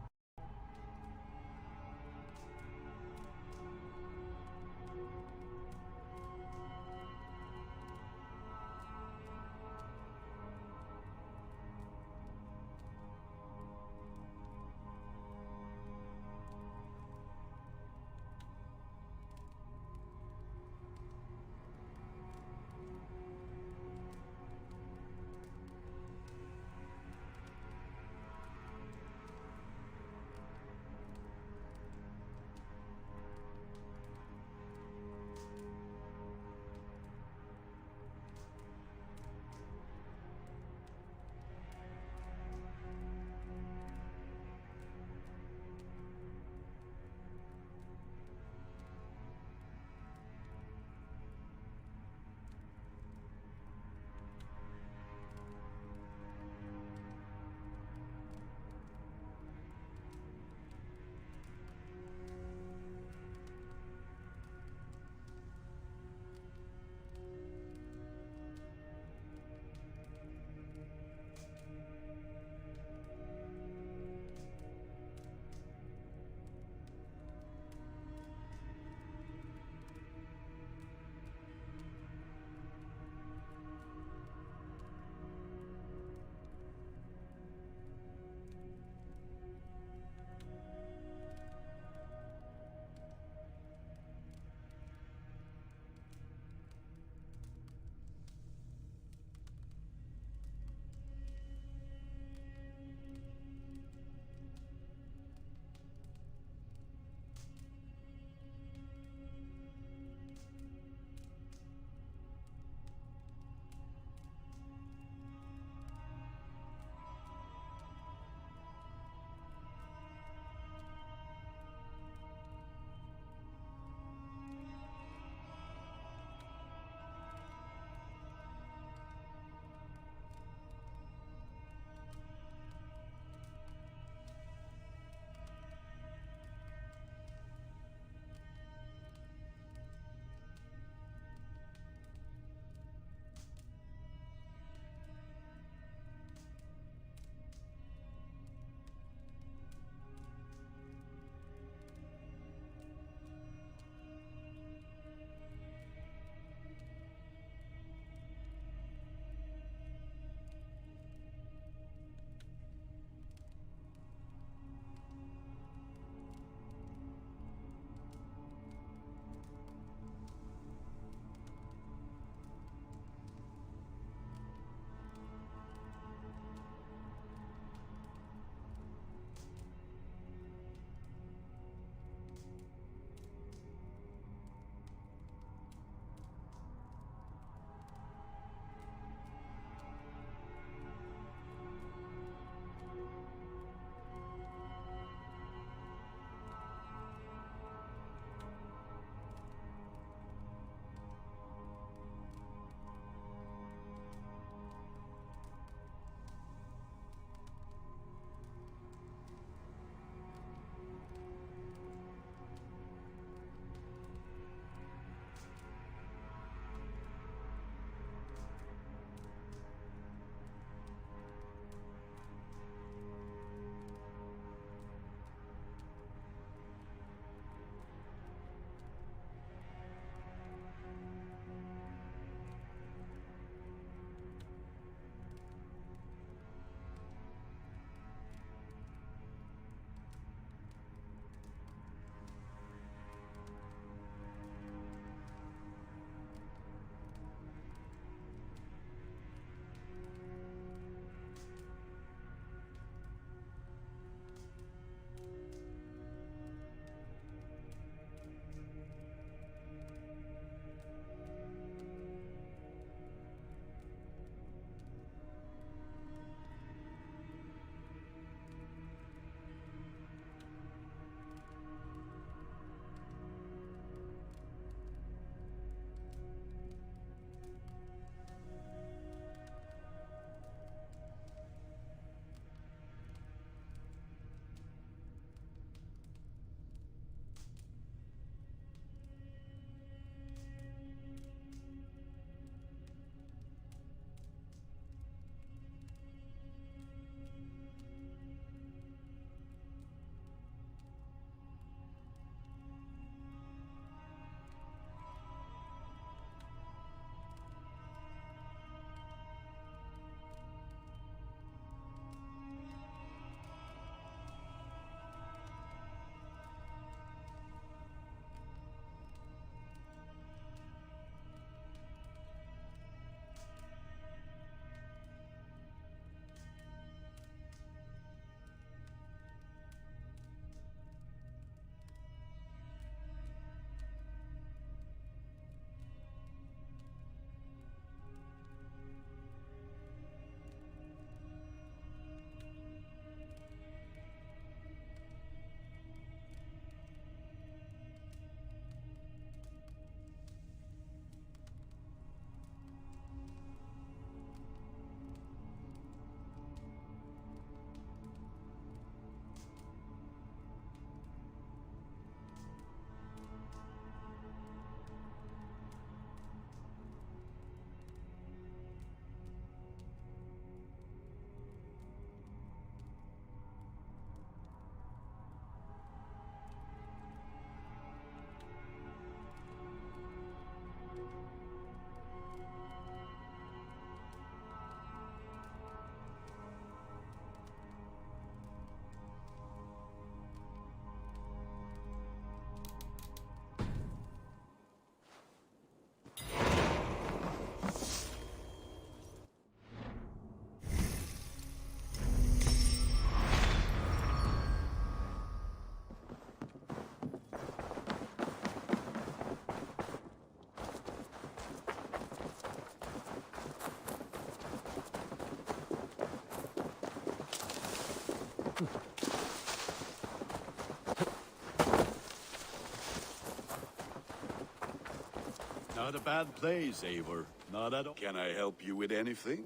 Speaker 5: Not a bad place, Eivor. Not at all. Can I help you with anything?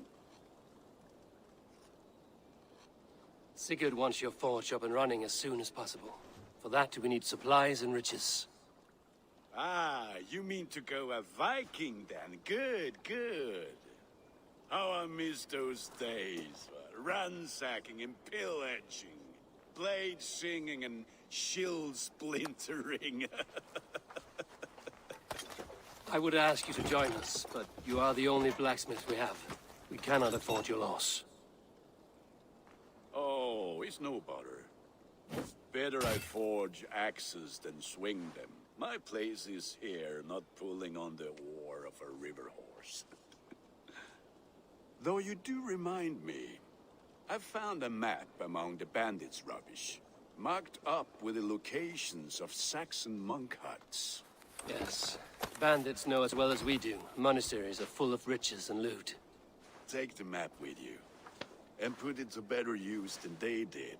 Speaker 2: Sigurd wants your forge up and running as soon as possible. For that, we need supplies and riches.
Speaker 5: Ah, you mean to go a Viking then? Good, good. How I miss those days. Ransacking and pillaging. Blade singing and shield splintering.
Speaker 2: I would ask you to join us, but you are the only blacksmith we have. We cannot afford your loss.
Speaker 5: Oh, it's no bother. Better I forge axes than swing them. My place is here, not pulling on the oar of a river horse. Though you do remind me, I found a map among the bandits' rubbish, marked up with the locations of Saxon monk huts.
Speaker 2: Yes. Bandits know as well as we do. Monasteries are full of riches and loot.
Speaker 5: Take the map with you, and put it to better use than they did.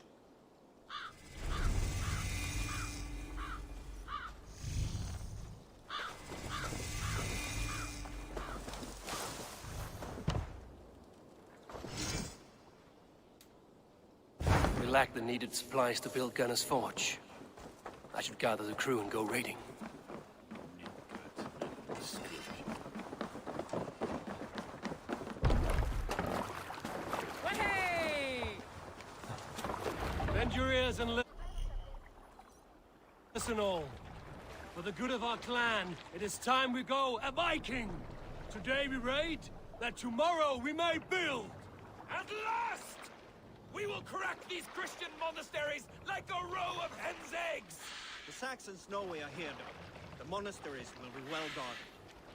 Speaker 2: We lack the needed supplies to build Gunner's Forge. I should gather the crew and go raiding.
Speaker 9: Bend your ears and listen all. For the good of our clan, it is time we go a Viking! Today we raid, that tomorrow we may build!
Speaker 19: At last! We will crack these Christian monasteries like a row of hen's eggs!
Speaker 17: The Saxons know we are here, though. The monasteries will be well guarded.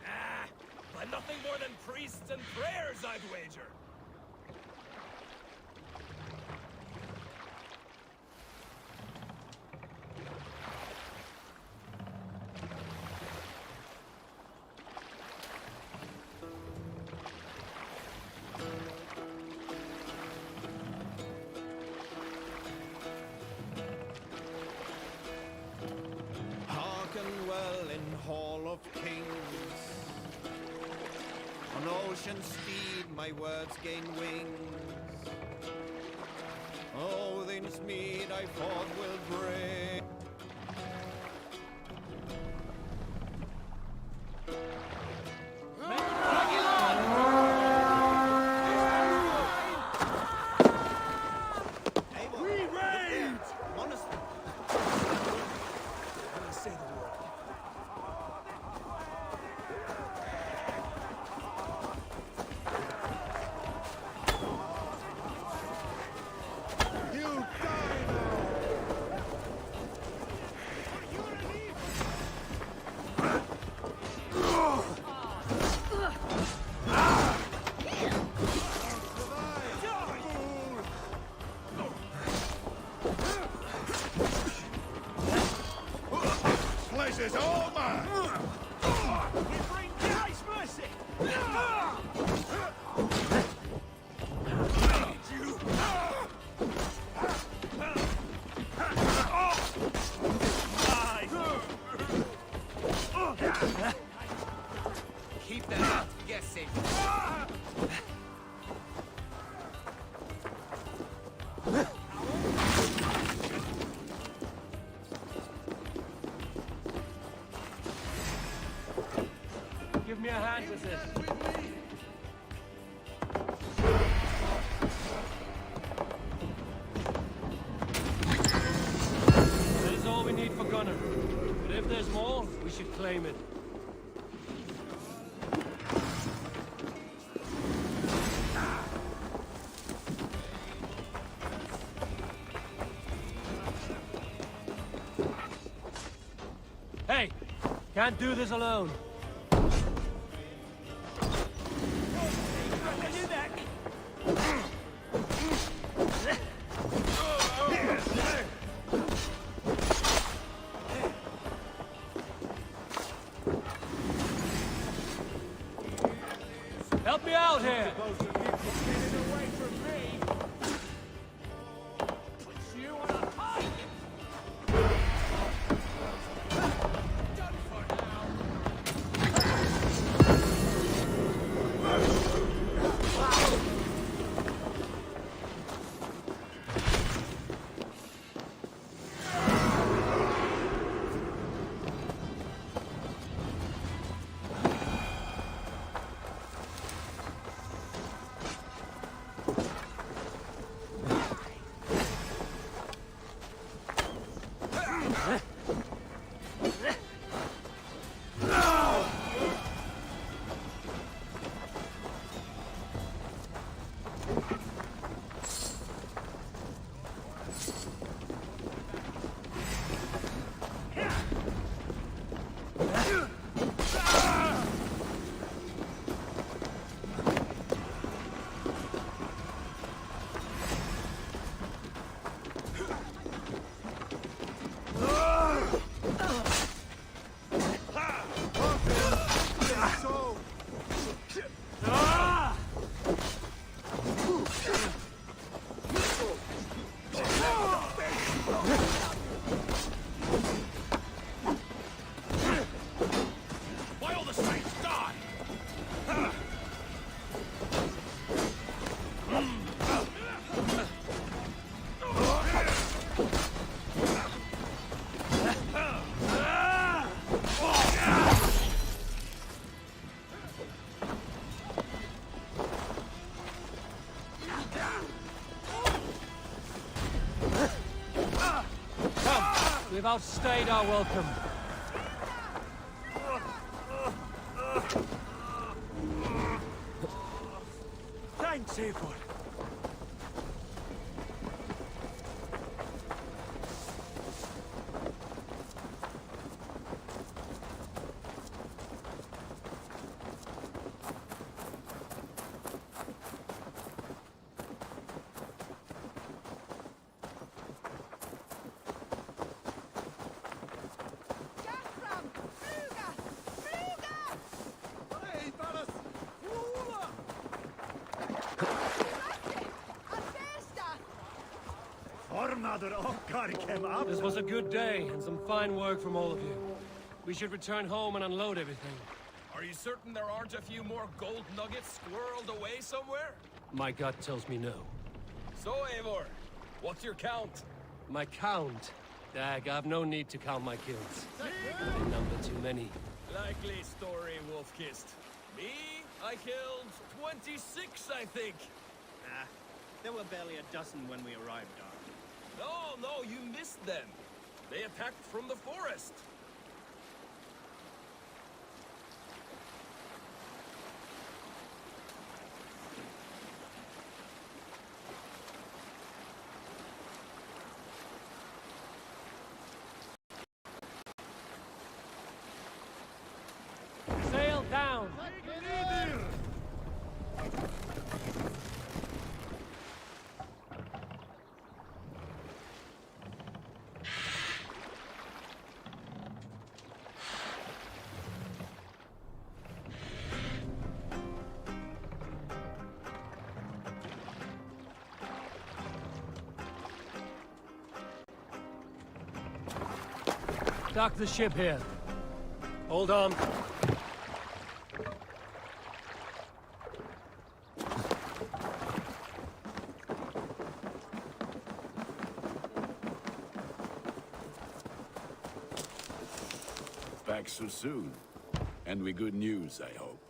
Speaker 19: Ah, by nothing more than priests and prayers, I'd wager.
Speaker 10: Ocean steed, my words gain wings. Odin's mead I forth will bring.
Speaker 5: Is all mine!
Speaker 19: We bring Christ mercy!
Speaker 6: Keep that out guessing.
Speaker 9: Give me a hand with this. That is all we need for Gunner. But if there's more, we should claim it. Hey! Can't do this alone. Help me out here! We've outstayed our welcome.
Speaker 4: Thanks, Eivor.
Speaker 9: This was a good day, and some fine work from all of you. We should return home and unload everything.
Speaker 19: Are you certain there aren't a few more gold nuggets squirreled away somewhere?
Speaker 9: My gut tells me no.
Speaker 19: So, Eivor, what's your count?
Speaker 9: My count? Dag, I've no need to count my kills. They number too many.
Speaker 19: Likely story, Wolf-Kissed. Me? I killed 26, I think.
Speaker 17: Nah, there were barely a dozen when we arrived, Dark.
Speaker 19: No, you missed them. They attacked from the forest.
Speaker 9: Sail down! Dock the ship here. Hold on.
Speaker 12: Back so soon. And with good news, I hope.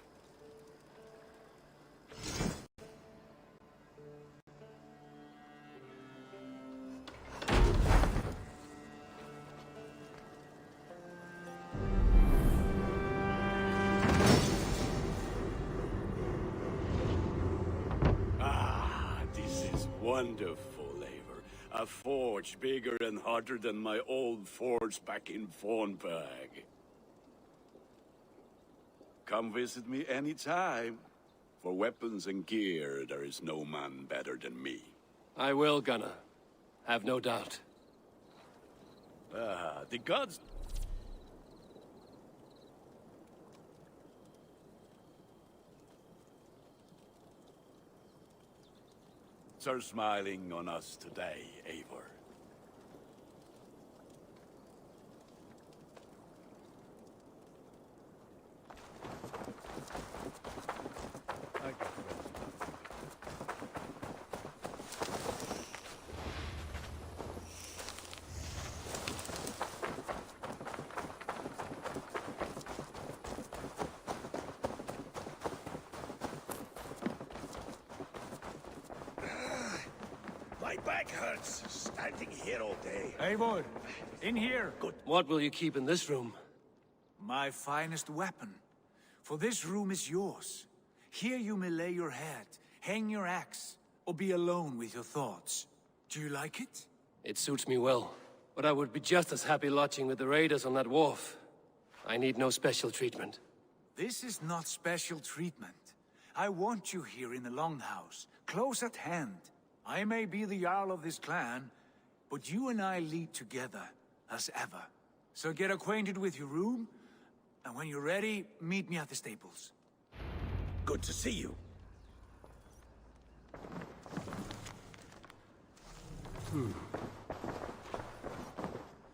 Speaker 12: Wonderful, Eivor. A forge bigger and hotter than my old forge back in Fornberg. Come visit me anytime. For weapons and gear, there is no man better than me.
Speaker 2: I will, Gunnar. Have no doubt.
Speaker 12: The gods... are smiling on us today, Eivor.
Speaker 5: My back hurts, standing here all day.
Speaker 1: Eivor, In here.
Speaker 2: Good. What will you keep in this room?
Speaker 1: My finest weapon. For this room is yours. Here you may lay your head, hang your axe, or be alone with your thoughts. Do you like it?
Speaker 2: It suits me well. But I would be just as happy lodging with the raiders on that wharf. I need no special treatment.
Speaker 1: This is not special treatment. I want you here in the Longhouse, close at hand. I may be the Jarl of this clan, but you and I lead together, as ever. So get acquainted with your room, and when you're ready, meet me at the stables.
Speaker 5: Good to see you.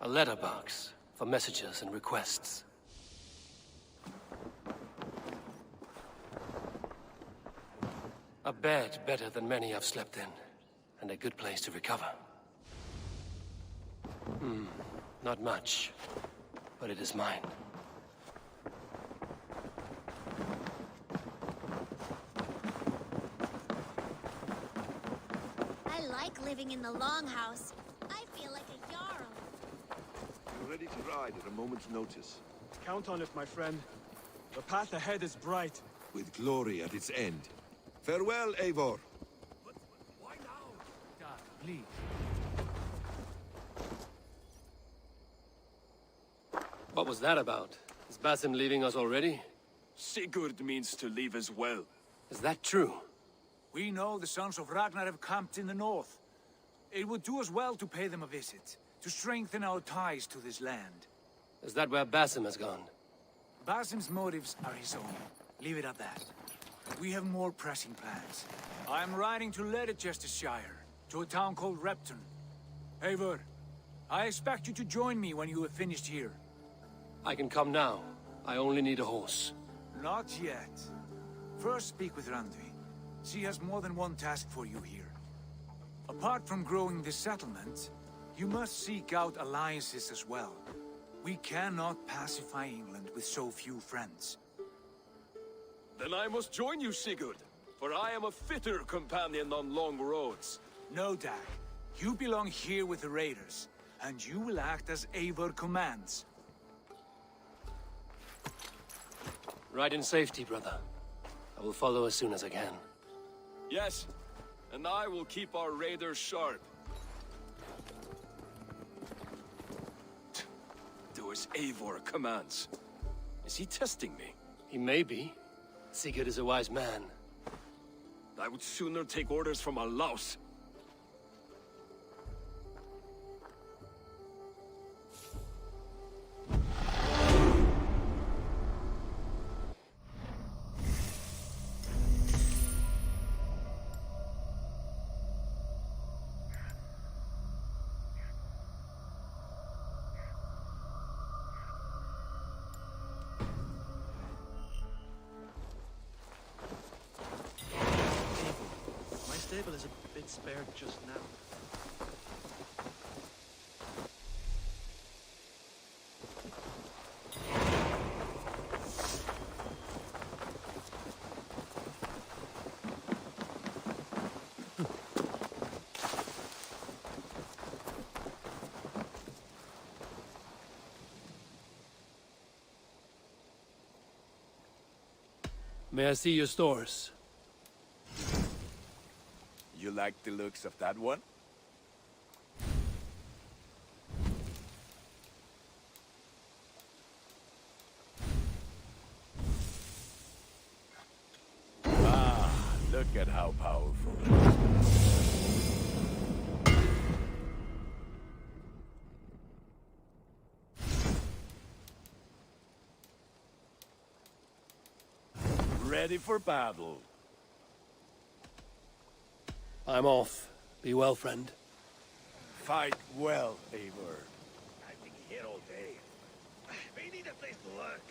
Speaker 2: A letterbox for messages and requests. A bed better than many I've slept in, and a good place to recover. Not much, but it is mine.
Speaker 11: I like living in the Longhouse. I feel like a Jarl.
Speaker 13: You're ready to ride at a moment's notice.
Speaker 14: Count on it, my friend. The path ahead is bright.
Speaker 13: With glory at its end. Farewell, Eivor.
Speaker 1: Why now? Dad, please.
Speaker 2: What was that about? Is Basim leaving us already?
Speaker 16: Sigurd means to leave as well.
Speaker 2: Is that true?
Speaker 1: We know the sons of Ragnar have camped in the north. It would do us well to pay them a visit, to strengthen our ties to this land.
Speaker 2: Is that where Basim has gone?
Speaker 1: Basim's motives are his own. Leave it at that. We have more pressing plans. I'm riding to Leicestershire, to a town called Repton. Eivor, I expect you to join me when you have finished here.
Speaker 2: I can come now. I only need a horse.
Speaker 1: Not yet. First speak with Randvi. She has more than one task for you here. Apart from growing this settlement, you must seek out alliances as well. We cannot pacify England with so few friends.
Speaker 16: Then I must join you, Sigurd, for I am a fitter companion on long roads.
Speaker 1: No, Dag. You belong here with the raiders, and you will act as Eivor commands.
Speaker 2: Ride in safety, brother. I will follow as soon as I can.
Speaker 16: Yes, and I will keep our raiders sharp. Do as Eivor commands. Is he testing me?
Speaker 2: He may be. Sigurd is a wise man.
Speaker 16: I would sooner take orders from a louse.
Speaker 8: My stable is a bit spared just now.
Speaker 2: May I see your stores?
Speaker 16: You like the looks of that one? Ah, look at how powerful it is. Ready for battle.
Speaker 2: I'm off. Be well, friend.
Speaker 16: Fight well, Eivor.
Speaker 5: I've been here all day. We need a place to work.